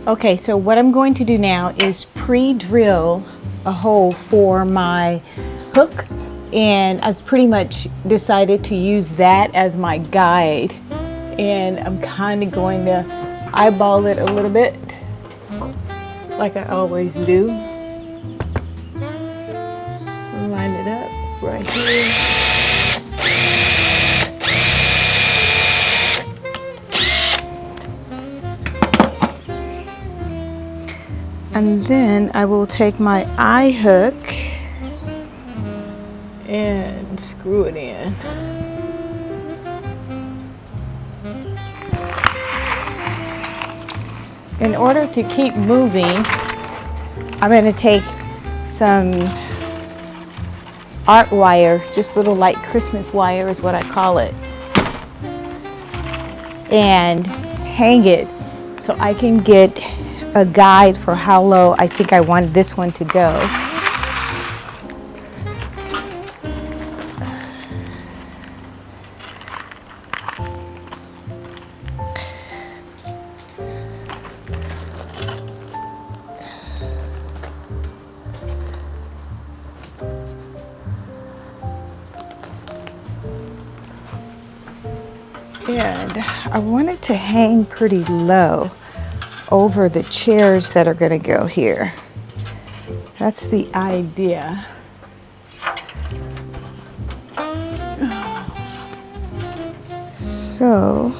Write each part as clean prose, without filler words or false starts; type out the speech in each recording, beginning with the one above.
Okay, so what I'm going to do now is pre-drill a hole for my hook, and I've pretty much decided to use that as my guide, and I'm kind of going to eyeball it a little bit like I always do. Line it up right here. And then I will take my eye hook and screw it in. In order to keep moving, I'm going to take some art wire, just little light Christmas wire is what I call it, and hang it so I can get a guide for how low I think I want this one to go. And I want it to hang pretty low over the chairs that are going to go here. That's the idea. So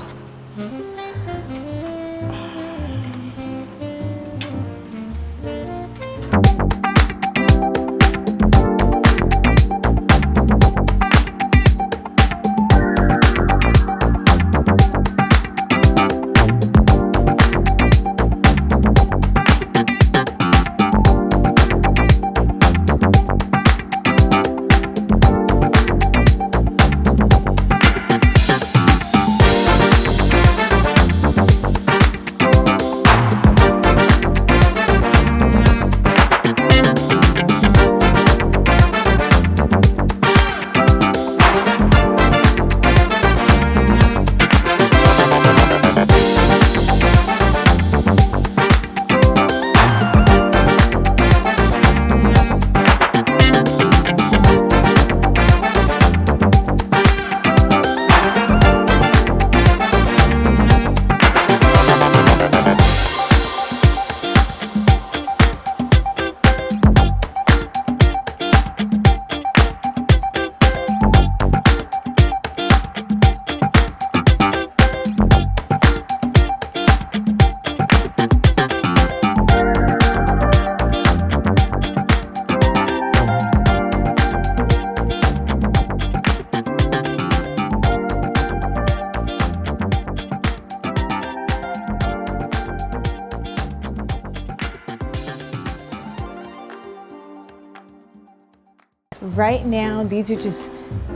right now, these are just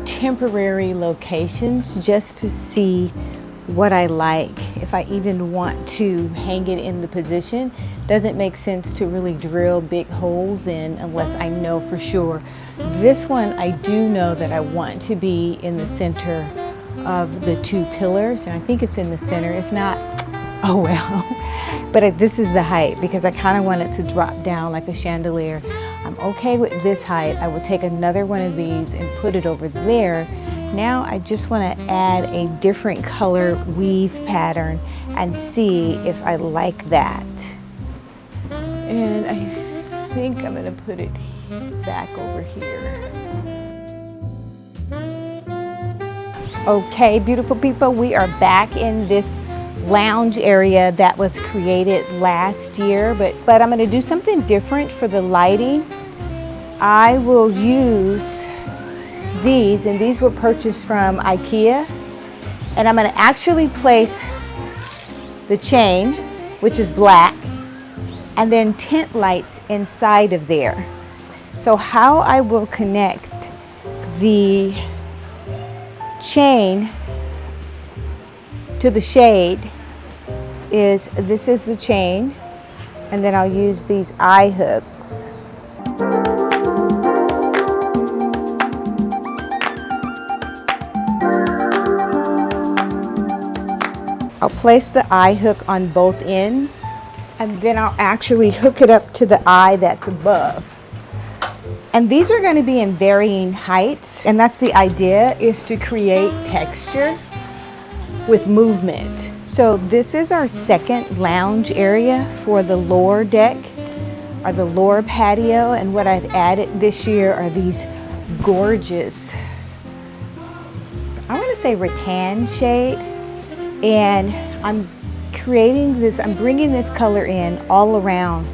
temporary locations just to see what I like. If I even want to hang it in the position, doesn't make sense to really drill big holes in unless I know for sure. This one, I do know that I want to be in the center of the two pillars, and I think it's in the center. If not, oh well. But this is the height because I kind of want it to drop down like a chandelier. I'm okay with this height. I will take another one of these and put it over there. Now I just want to add a different color weave pattern and see if I like that. And I think I'm going to put it back over here. Okay, beautiful people, we are back in this lounge area that was created last year, but I'm going to do something different for the lighting. I will use these, and these were purchased from IKEA, and I'm going to actually place the chain, which is black, and then tent lights inside of there. So how I will connect the chain to the shade is, this is the chain, and then I'll use these eye hooks. I'll place the eye hook on both ends, and then I'll actually hook it up to the eye that's above. And these are going to be in varying heights, and that's the idea, is to create texture with movement. So this is our second lounge area for the lower deck, or the lower patio, and what I've added this year are these gorgeous, I want to say rattan shade, and I'm creating this, I'm bringing this color in all around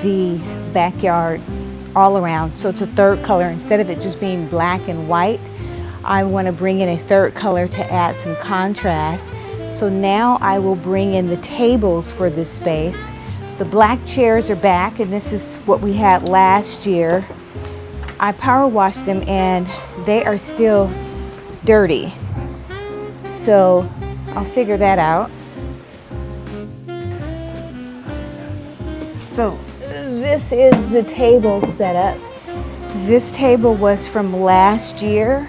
the backyard, all around. So it's a third color. Instead of it just being black and white, I want to bring in a third color to add some contrast. So now I will bring in the tables for this space. The black chairs are back, and this is what we had last year. I power washed them and they are still dirty. So I'll figure that out. So this is the table setup. This table was from last year,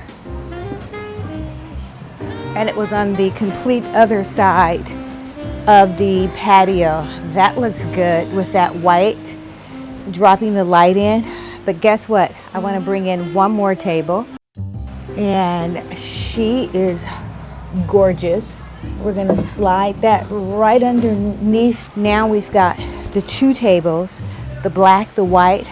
and it was on the complete other side of the patio. That looks good with that white, dropping the light in. But guess what? I want to bring in one more table, and she is gorgeous. We're going to slide that right underneath. Now we've got the two tables, the black, the white.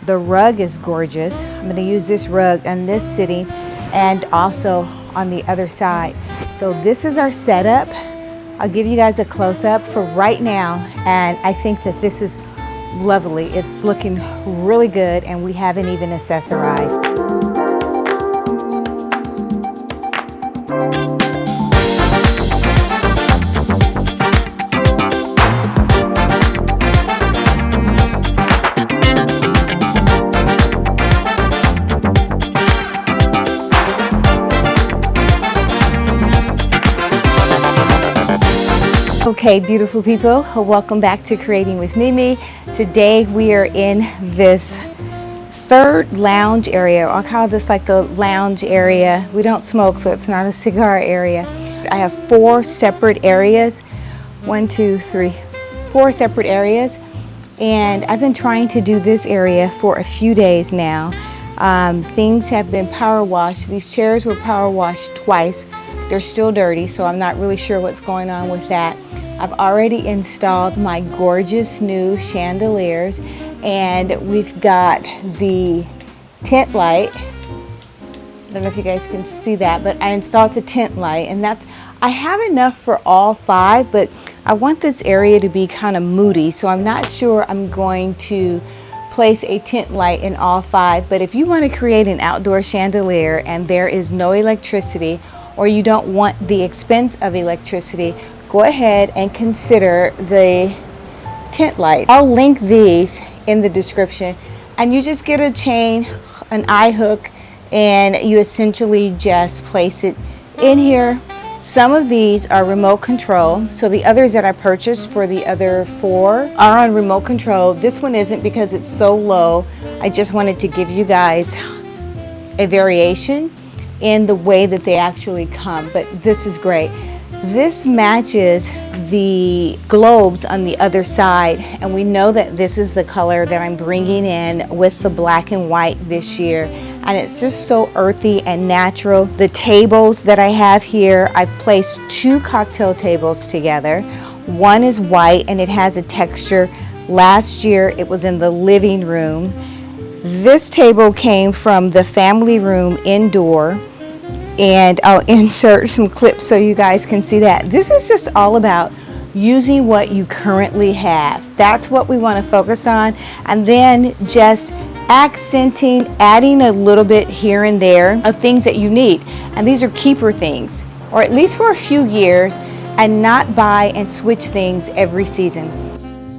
The rug is gorgeous. I'm going to use this rug on this sitting and also on the other side. So this is our setup. I'll give you guys a close-up for right now, and I think that this is lovely. It's looking really good, and we haven't even accessorized. Okay, beautiful people, welcome back to Creating with Mimi. Today we are in this third lounge area. I'll call this like the lounge area. We don't smoke, so it's not a cigar area. I have four separate areas. 1, 2, 3, 4 separate areas. And I've been trying to do this area for a few days now. Things have been power washed. These chairs were power washed twice. They're still dirty, so I'm not really sure what's going on with that. I've already installed my gorgeous new chandeliers, and we've got the tent light. I don't know if you guys can see that, but I installed the tent light, and I have enough for all 5, but I want this area to be kind of moody, so I'm not sure I'm going to place a tent light in all 5. But if you want to create an outdoor chandelier and there is no electricity, or you don't want the expense of electricity, go ahead and consider the tent light. I'll link these in the description, and you just get a chain, an eye hook, and you essentially just place it in here. Some of these are remote control, so the others that I purchased for the other 4 are on remote control. This one isn't because it's so low. I just wanted to give you guys a variation in the way that they actually come, but this is great. This matches the globes on the other side, and we know that this is the color that I'm bringing in with the black and white this year, and it's just so earthy and natural. The tables that I have here, I've placed 2 cocktail tables together. One is white and it has a texture. Last year it was in the living room. This table came from the family room indoor, and I'll insert some clips so you guys can see that. This is just all about using what you currently have. That's what we want to focus on, and then just accenting, adding a little bit here and there of things that you need. And these are keeper things, or at least for a few years, and not buy and switch things every season.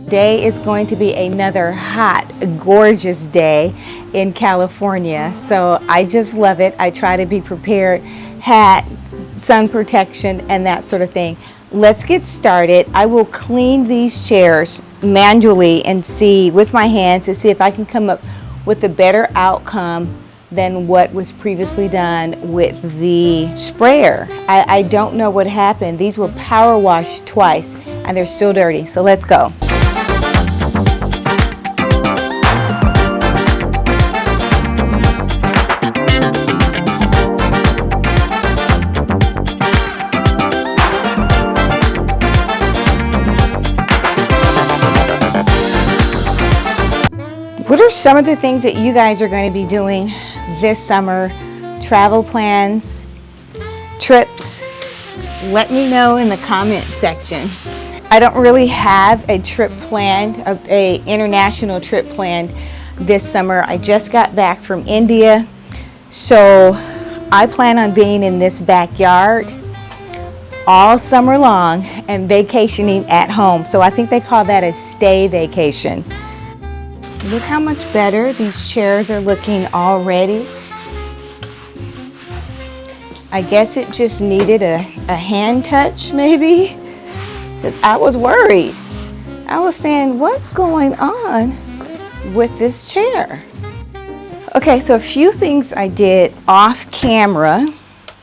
Today is going to be another hot, gorgeous day in California, so I just love it. I try to be prepared, hat, sun protection, and that sort of thing. Let's get started. I will clean these chairs manually and see with my hands to see if I can come up with a better outcome than what was previously done with the sprayer. I don't know what happened. These were power washed twice and they're still dirty, so let's go. What are some of the things that you guys are going to be doing this summer? Travel plans, trips? Let me know in the comment section. I don't really have a trip planned, a international trip planned this summer. I just got back from India, so I plan on being in this backyard all summer long and vacationing at home. So I think they call that a stay vacation. Look how much better these chairs are looking already. I guess it just needed a hand touch maybe, because I was worried. I was saying, what's going on with this chair? Okay, so a few things I did off camera.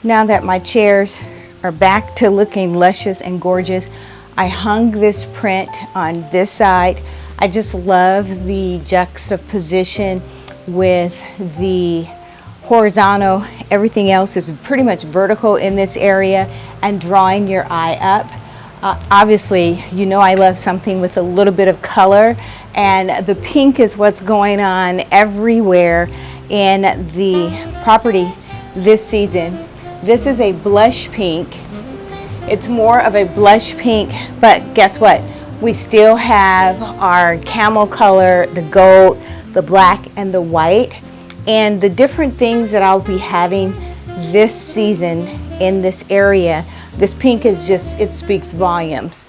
Now that my chairs are back to looking luscious and gorgeous, I hung this print on this side. I just love the juxtaposition with the horizontal. Everything else is pretty much vertical in this area and drawing your eye up. Obviously, you know I love something with a little bit of color, and the pink is what's going on everywhere in the property this season. This is a blush pink. It's more of a blush pink, but guess what? We still have our camel color, the gold, the black, and the white. And the different things that I'll be having this season in this area, this pink is just, it speaks volumes.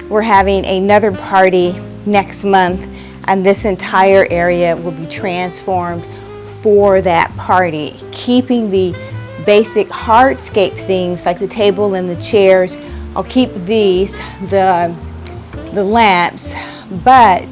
We're having another party next month, and this entire area will be transformed for that party, keeping the basic hardscape things like the table and the chairs. I'll keep these, the lamps, but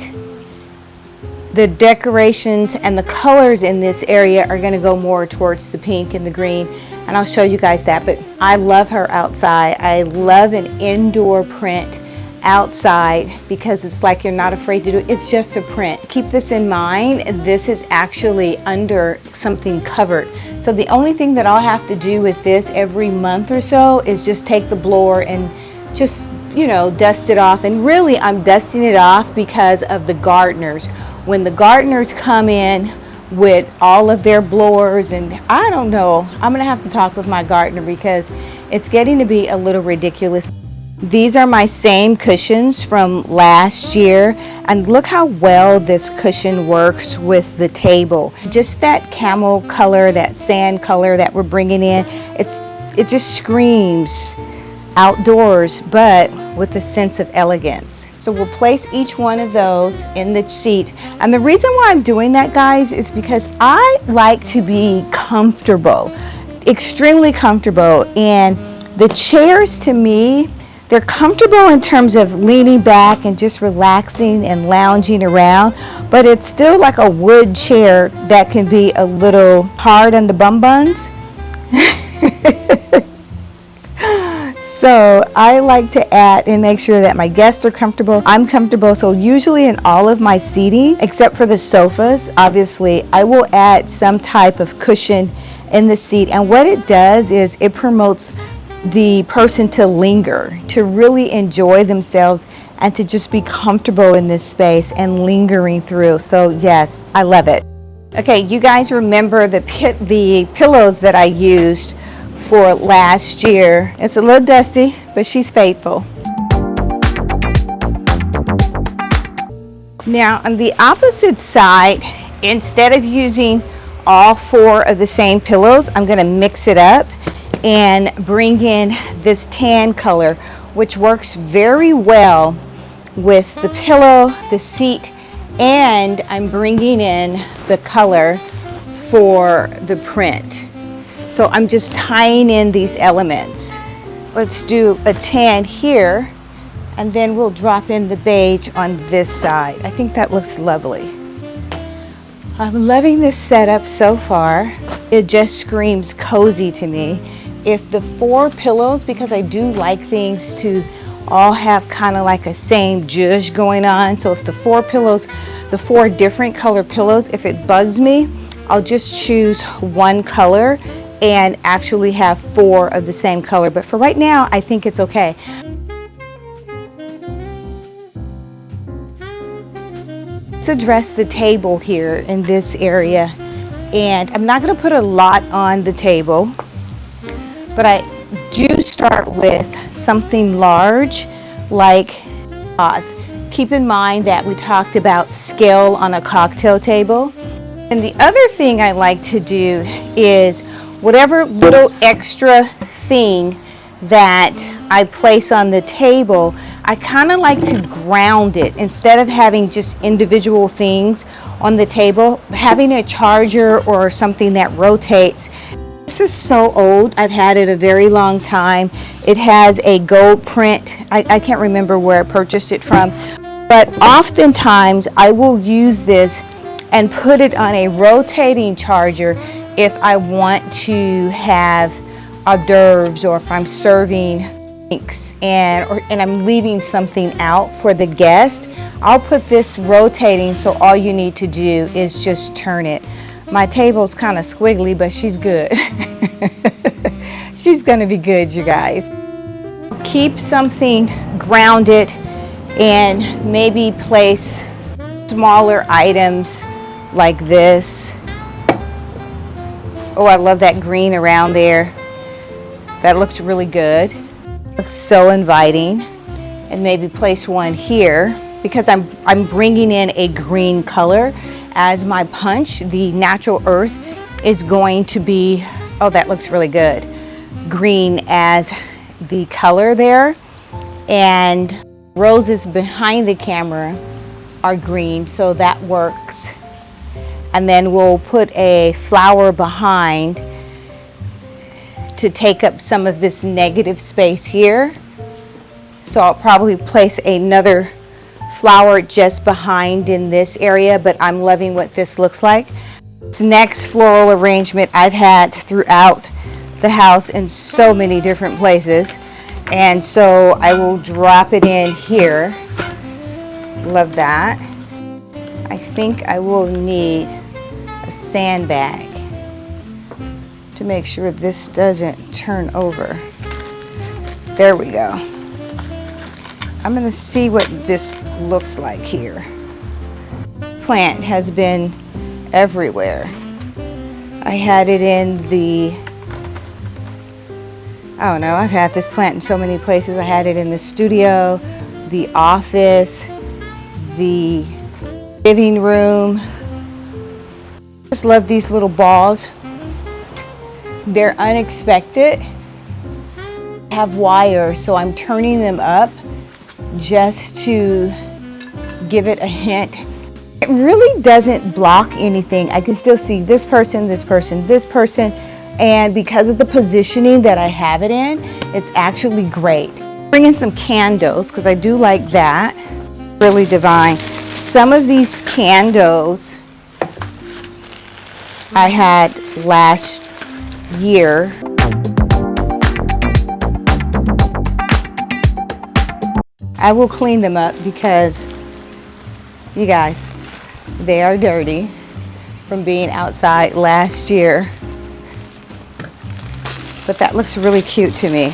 the decorations and the colors in this area are going to go more towards the pink and the green, and I'll show you guys that. But I love her outside. I love an indoor print outside because it's like you're not afraid to do it. It's just a print. Keep this in mind. This is actually under something covered. So the only thing that I'll have to do with this every month or so is just take the blower and just, you know, dust it off. And really I'm dusting it off because of the gardeners. When the gardeners come in with all of their blowers, and I don't know, I'm gonna have to talk with my gardener because it's getting to be a little ridiculous. These are my same cushions from last year, and look how well this cushion works with the table. Just that camel color, that sand color that we're bringing in, it just screams outdoors, but with a sense of elegance. So we'll place each one of those in the seat. And the reason why I'm doing that, guys, is because I like to be comfortable, extremely comfortable. And the chairs, to me, they're comfortable in terms of leaning back and just relaxing and lounging around, but it's still like a wood chair that can be a little hard on the bum buns. So I like to add and make sure that my guests are comfortable, I'm comfortable. So usually in all of my seating, except for the sofas, obviously, I will add some type of cushion in the seat. And what it does is it promotes the person to linger, to really enjoy themselves, and to just be comfortable in this space and lingering through. So yes, I love it. Okay, you guys remember the pillows that I used for last year. It's a little dusty, but she's faithful. Now on the opposite side, instead of using all 4 of the same pillows, I'm going to mix it up and bring in this tan color, which works very well with the pillow, the seat, and I'm bringing in the color for the print. So I'm just tying in these elements. Let's do a tan here, and then we'll drop in the beige on this side. I think that looks lovely. I'm loving this setup so far. It just screams cozy to me. If the 4 pillows, because I do like things to all have kind of like a same zhuzh going on. So if the 4 pillows, the 4 different color pillows, if it bugs me, I'll just choose one color and actually have 4 of the same color. But for right now, I think it's okay. Let's address the table here in this area. And I'm not going to put a lot on the table, but I do start with something large like vase. Keep in mind that we talked about scale on a cocktail table. And the other thing I like to do is whatever little extra thing that I place on the table, I kind of like to ground it. Instead of having just individual things on the table, having a charger or something that rotates. This is so old. I've had it a very long time. It has a gold print. I can't remember where I purchased it from, but oftentimes I will use this and put it on a rotating charger if I want to have hors d'oeuvres, or if I'm serving drinks and I'm leaving something out for the guest. I'll put this rotating, so all you need to do is just turn it. My table's kind of squiggly, but she's good. She's gonna be good, you guys. Keep something grounded and maybe place smaller items like this. Oh, I love that green around there. That looks really good. Looks so inviting. And maybe place one here because I'm bringing in a green color as my punch. The natural earth is going to be, oh, that looks really good, green as the color there. And roses behind the camera are green, so that works. And then we'll put a flower behind to take up some of this negative space here. So I'll probably place another flower just behind in this area, but I'm loving what this looks like. This next floral arrangement I've had throughout the house in so many different places, and so I will drop it in here. Love that. I think I will need a sandbag to make sure this doesn't turn over. There we go. I'm gonna see what this looks like here. Plant has been everywhere. I had it in the, I don't know, I've had this plant in so many places. I had it in the studio, the office, the living room. Just love these little balls. They're unexpected. I have wire, so I'm turning them up just to give it a hint. It really doesn't block anything. I can still see this person, this person, this person, and because of the positioning that I have it in, it's actually great. Bring in some candles because I do like that. Really divine. Some of these candles I had last year. I will clean them up because, you guys, they are dirty from being outside last year. But that looks really cute to me.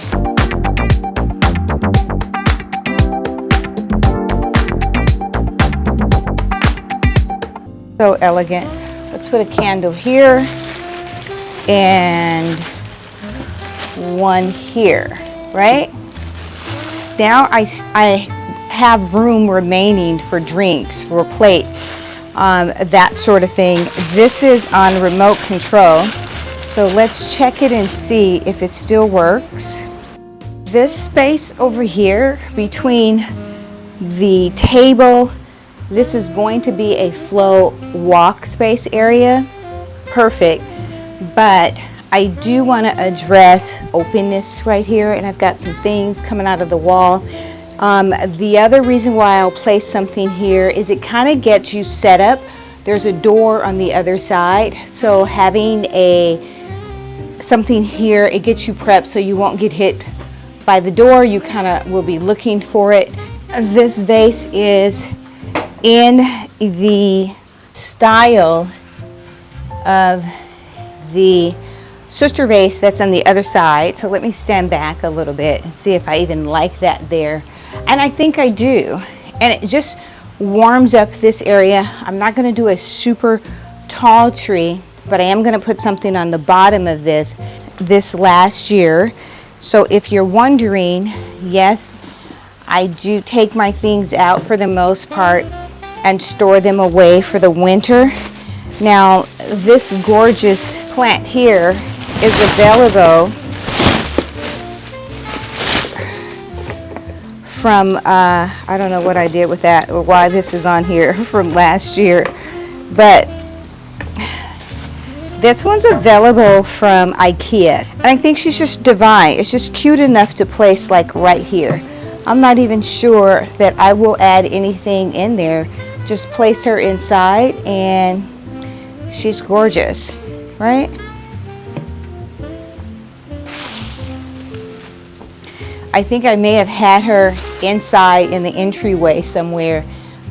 So elegant. Let's put a candle here and one here, right? Now I have room remaining for drinks, for plates, that sort of thing. This is on remote control, so let's check it and see if it still works. This space over here between the table, this is going to be a flow walk space area. Perfect, but I do want to address openness right here, and I've got some things coming out of the wall. The other reason why I'll place something here is it kind of gets you set up. There's a door on the other side, so having something here, it gets you prepped so you won't get hit by the door. You kind of will be looking for it. This vase is in the style of the sister vase that's on the other side. So let me stand back a little bit and see if I even like that there. And I think I do. And it just warms up this area. I'm not going to do a super tall tree, but I am going to put something on the bottom of this last year. So if you're wondering, yes, I do take my things out for the most part and store them away for the winter. Now, this gorgeous plant here is available from, I don't know what I did with that or why this is on here from last year, but this one's available from IKEA. And I think she's just divine. It's just cute enough to place like right here. I'm not even sure that I will add anything in there. Just place her inside and she's gorgeous, right? I think I may have had her inside in the entryway somewhere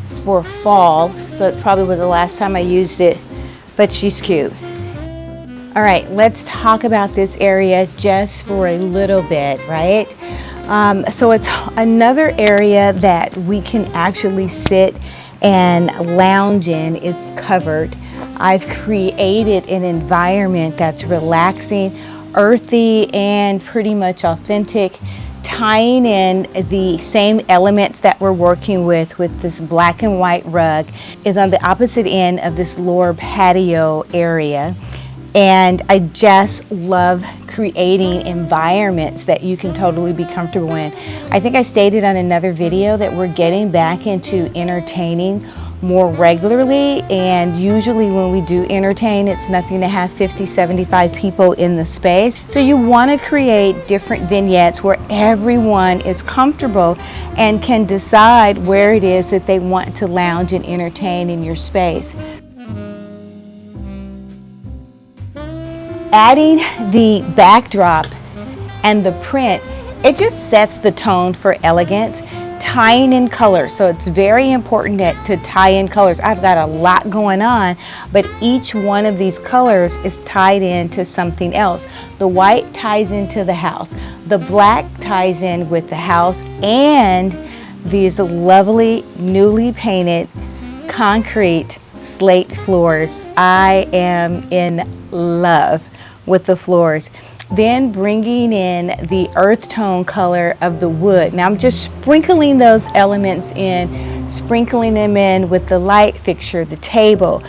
for fall, so it probably was the last time I used it, but she's cute. All right, let's talk about this area just for a little bit, right? So it's another area that we can actually sit and lounge in. It's covered. I've created an environment that's relaxing, earthy, and pretty much authentic, tying in the same elements that we're working with this black and white rug is on the opposite end of this lower patio area. And I just love creating environments that you can totally be comfortable in. I think I stated on another video that we're getting back into entertaining more regularly, and usually when we do entertain, it's nothing to have 50, 75 people in the space. So you want to create different vignettes where everyone is comfortable and can decide where it is that they want to lounge and entertain in your space. Adding the backdrop and the print, it just sets the tone for elegance. Tying in colors, so it's very important to tie in colors. I've got a lot going on, but each one of these colors is tied into something else. The white ties into the house, the black ties in with the house, and these lovely newly painted concrete slate floors. I am in love with the floors. Then bringing in the earth tone color of the wood. Now I'm just sprinkling those elements in, sprinkling them in with the light fixture, the table,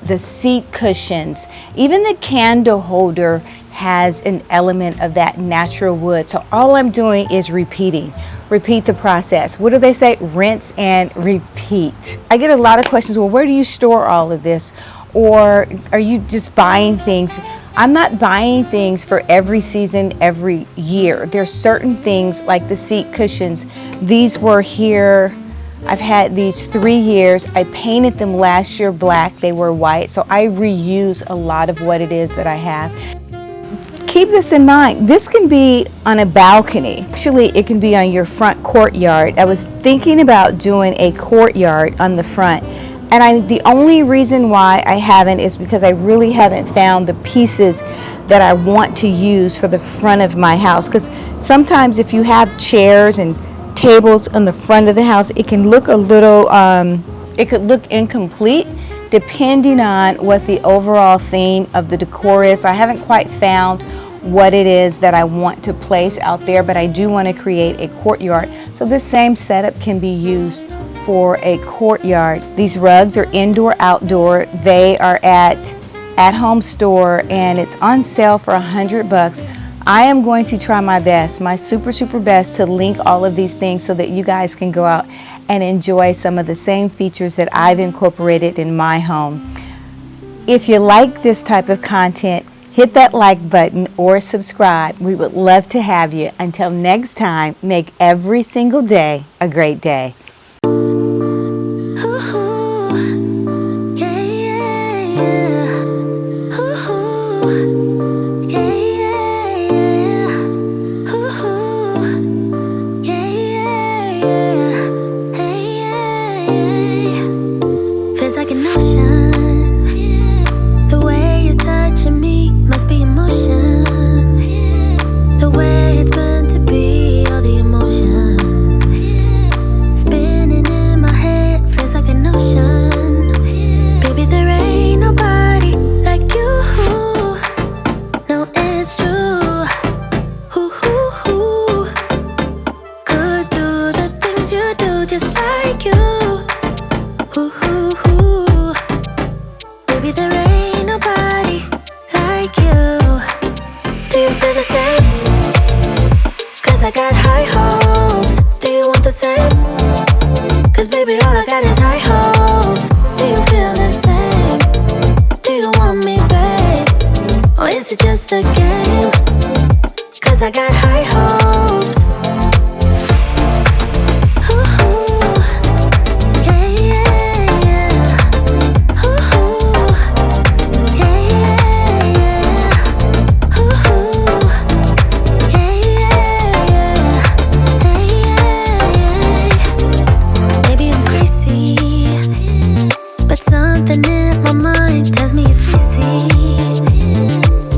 the seat cushions. Even the candle holder has an element of that natural wood. So all I'm doing is repeat the process. What do they say? Rinse and repeat. I get a lot of questions, well, where do you store all of this? Or are you just buying things? I'm not buying things for every season, every year. There's certain things like the seat cushions. These were here, I've had these 3 years. I painted them last year black, they were white. So I reuse a lot of what it is that I have. Keep this in mind. This can be on a balcony. Actually, it can be on your front courtyard. I was thinking about doing a courtyard on the front. And the only reason why I haven't is because I really haven't found the pieces that I want to use for the front of my house. Because sometimes if you have chairs and tables on the front of the house, it can look a little, it could look incomplete depending on what the overall theme of the decor is. I haven't quite found what it is that I want to place out there, but I do want to create a courtyard. So this same setup can be used for a courtyard. These rugs are indoor, outdoor. They are at home store and it's on sale for $100. I am going to try my best, my super best, to link all of these things so that you guys can go out and enjoy some of the same features that I've incorporated in my home. If you like this type of content, hit that like button or subscribe. We would love to have you. Until next time, make every single day a great day. Feels like an ocean, the way you is it just a game? 'Cause I got high hopes. Ooh, yeah, yeah, yeah. Ooh, yeah, yeah, yeah. Ooh, yeah, yeah, yeah. Maybe I'm crazy, but something in my mind tells me it's easy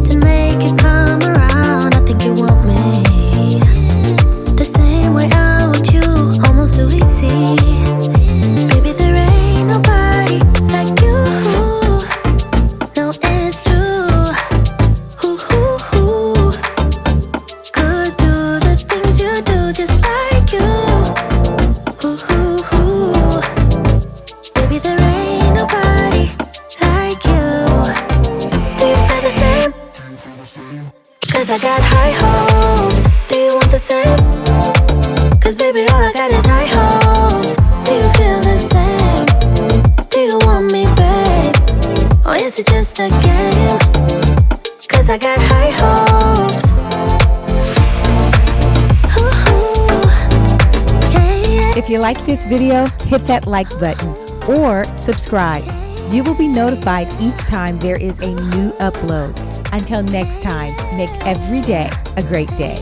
to make it come around. I think you want me the same way I want you, almost so easy. Baby, there ain't nobody like you. No, it's true. Could do the things you do just like you. Baby, there ain't nobody like you. Do you feel the same? 'Cause I got high hopes. Do you want the same? 'Cause baby, all I got is high hopes. Do you feel the same? Do you want me, babe? Or is it just a game? 'Cause I got high hopes. Ooh, yeah, yeah. If you like this video, hit that like button or subscribe. You will be notified each time there is a new upload. Until next time, make every day a great day.